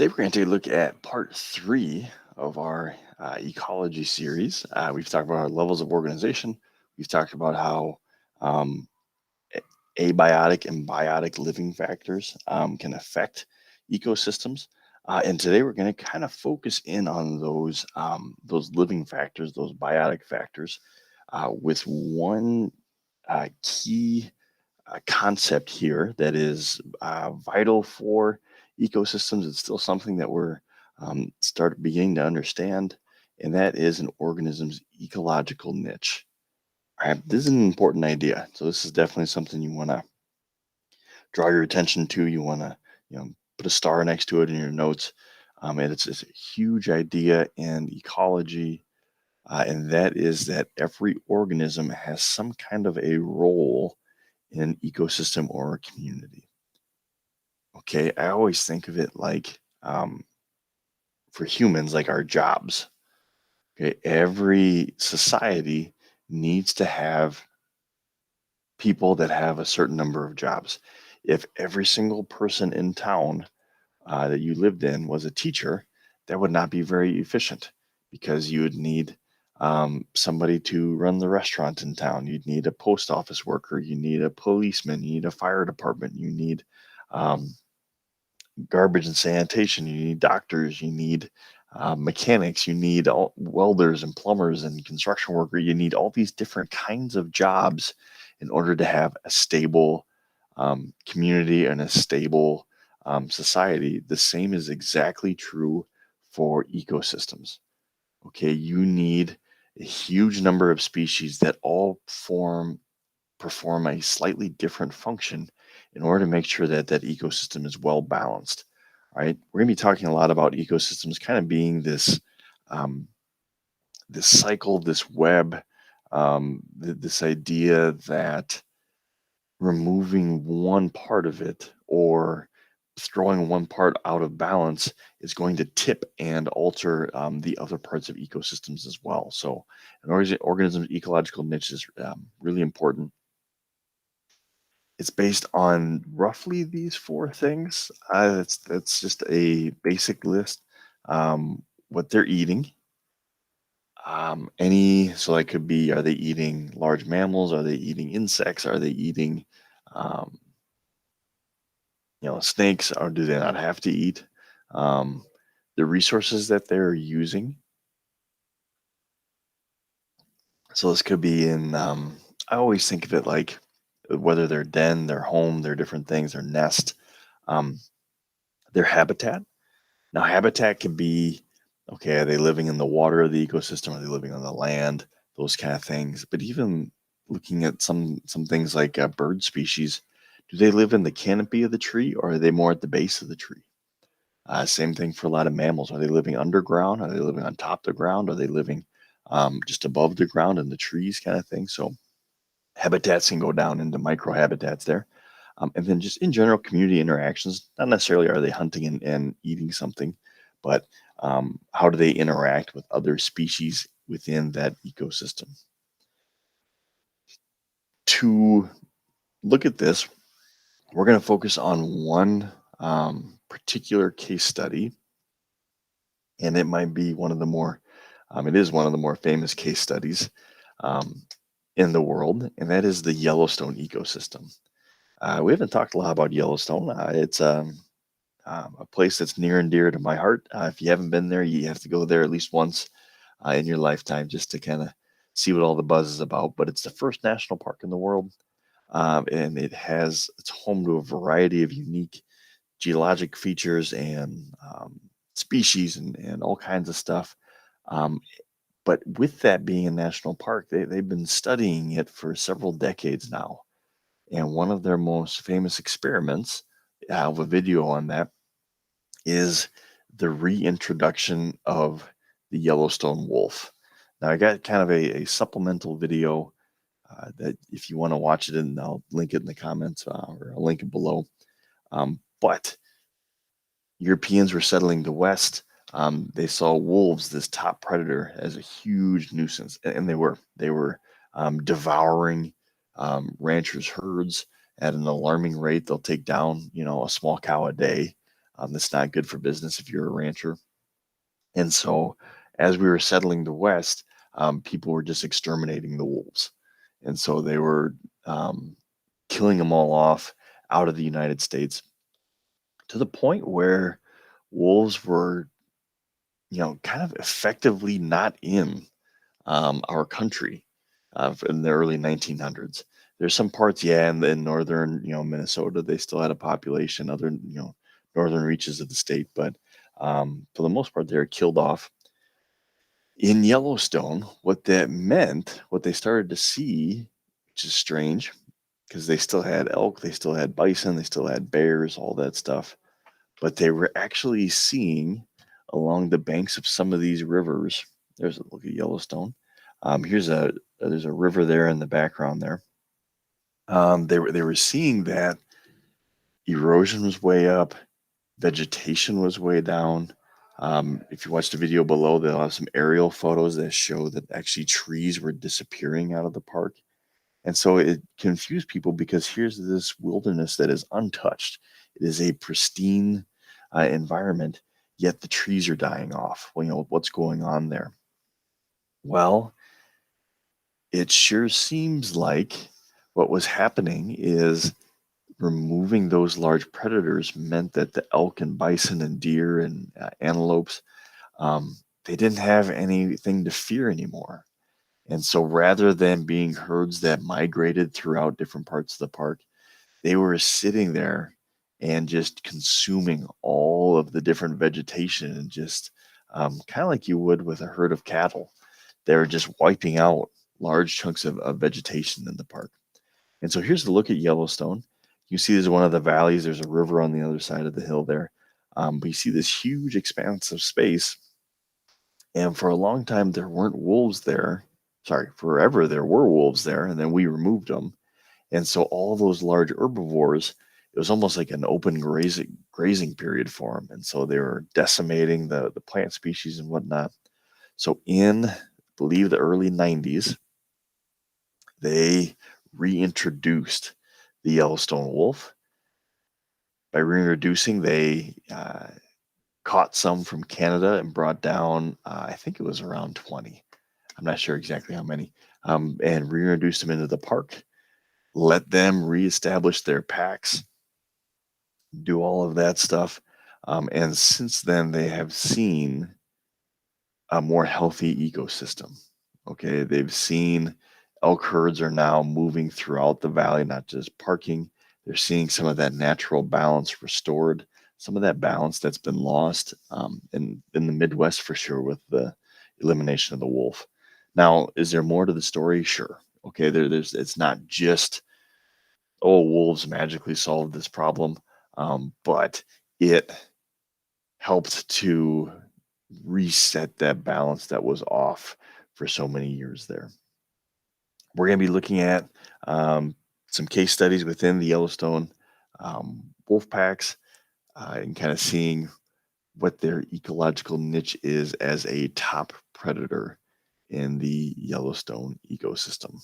Today we're going to take a look at part three of our ecology series. We've talked about our levels of organization. We've talked about how um, abiotic and biotic living factors can affect ecosystems. And today we're going to kind of focus in on those living factors, those biotic factors, with one key concept here that is vital for ecosystems. It's still something that we're start beginning to understand, and that is an organism's ecological niche. All right, this is an important idea. So this is definitely something you want to draw your attention to. You want to, put a star next to it in your notes. And it's a huge idea in ecology, and that is that every organism has some kind of a role in an ecosystem or a community. Okay, I always think of it like for humans, like our jobs. Okay, every society needs to have people that have a certain number of jobs. If every single person in town that you lived in was a teacher, that would not be very efficient because you would need somebody to run the restaurant in town. You'd need a post office worker. You need a policeman. You need a fire department. You need um, garbage and sanitation. You need doctors. You need mechanics. You need welders and plumbers and construction workers. You need all these different kinds of jobs in order to have a stable community and a stable society. The same is exactly true for ecosystems. Okay, you need a huge number of species that all perform a slightly different function in order to make sure that that ecosystem is well balanced. All right, we're going to be talking a lot about ecosystems kind of being um, this cycle, this web, this idea that removing one part of it or throwing one part out of balance is going to tip and alter the other parts of ecosystems as well. So, an organism's ecological niche is really important. It's based on roughly these four things. That's just a basic list. What they're eating. So that could be: are they eating large mammals? Are they eating insects? Are they eating um, snakes, or do they not have to eat? Um, the resources that they're using. So this could be in. I always think of it like whether their den, their home, their different things, their nest, um, their habitat. Now, habitat can be okay. Are they living in the water of the ecosystem? Are they living on the land? Those kind of things. But even looking at some things like bird species, do they live in the canopy of the tree, or are they more at the base of the tree? Same thing for a lot of mammals. Are they living underground? Are they living on top of the ground? Are they living just above the ground in the trees, kind of thing? So habitats can go down into micro habitats there. And then just in general, community interactions. Not necessarily are they hunting and eating something, but how do they interact with other species within that ecosystem? To look at this, we're going to focus on one particular case study, and it might be one of the more it is one of the more famous case studies um, in the world, and that is the Yellowstone ecosystem. We haven't talked a lot about Yellowstone. It's a place that's near and dear to my heart. If you haven't been there, you have to go there at least once in your lifetime just to kind of see what all the buzz is about. But it's the first national park in the world, and it's home to a variety of unique geologic features and species and all kinds of stuff. Um, but with that being a national park, they've been studying it for several decades now. And one of their most famous experiments, I have a video on that, is the reintroduction of the Yellowstone wolf. Now, I got kind of a supplemental video that if you want to watch it, and I'll link it in the comments or I'll link it below. But Europeans were settling the West. They saw wolves, this top predator, as a huge nuisance, and they were devouring ranchers' herds at an alarming rate. They'll take down, a small cow a day. That's not good for business if you're a rancher. And so, as we were settling the West, people were just exterminating the wolves. And so they were killing them all off out of the United States to the point where wolves were, kind of effectively not in our country in the early 1900s. There's some parts, yeah, in northern, Minnesota, they still had a population, other, northern reaches of the state, but for the most part, they were killed off. In Yellowstone, what that meant, what they started to see, which is strange, because they still had elk, they still had bison, they still had bears, all that stuff, but they were actually seeing along the banks of some of these rivers. There's a look at Yellowstone. There's a river there in the background there. They were seeing that erosion was way up, vegetation was way down. If you watch the video below, they'll have some aerial photos that show that actually trees were disappearing out of the park. And so it confused people because here's this wilderness that is untouched. It is a pristine environment, yet the trees are dying off. Well, what's going on there? Well, it sure seems like what was happening is removing those large predators meant that the elk and bison and deer and antelopes, they didn't have anything to fear anymore. And so rather than being herds that migrated throughout different parts of the park, they were sitting there and just consuming all of the different vegetation and just kind of like you would with a herd of cattle. They're just wiping out large chunks of vegetation in the park. And so here's the look at Yellowstone. You see there's one of the valleys, there's a river on the other side of the hill there. But you see this huge expanse of space. And for a long time, there weren't wolves there. Sorry, forever there were wolves there, and then we removed them. And so all those large herbivores, it was almost like an open grazing period for them. And so they were decimating the plant species and whatnot. So in, I believe, the early 90s, they reintroduced the Yellowstone wolf. By reintroducing, they caught some from Canada and brought down, I think it was around 20. I'm not sure exactly how many, and reintroduced them into the park. Let them reestablish their packs, do all of that stuff. And since then, they have seen a more healthy ecosystem. Okay, they've seen elk herds are now moving throughout the valley, not just parking. They're seeing some of that natural balance restored, some of that balance that's been lost in the Midwest for sure with the elimination of the wolf. Now, is there more to the story? Sure. Okay, there's it's not just wolves magically solved this problem, but it helped to reset that balance that was off for so many years there. We're going to be looking at some case studies within the Yellowstone wolf packs and kind of seeing what their ecological niche is as a top predator in the Yellowstone ecosystem.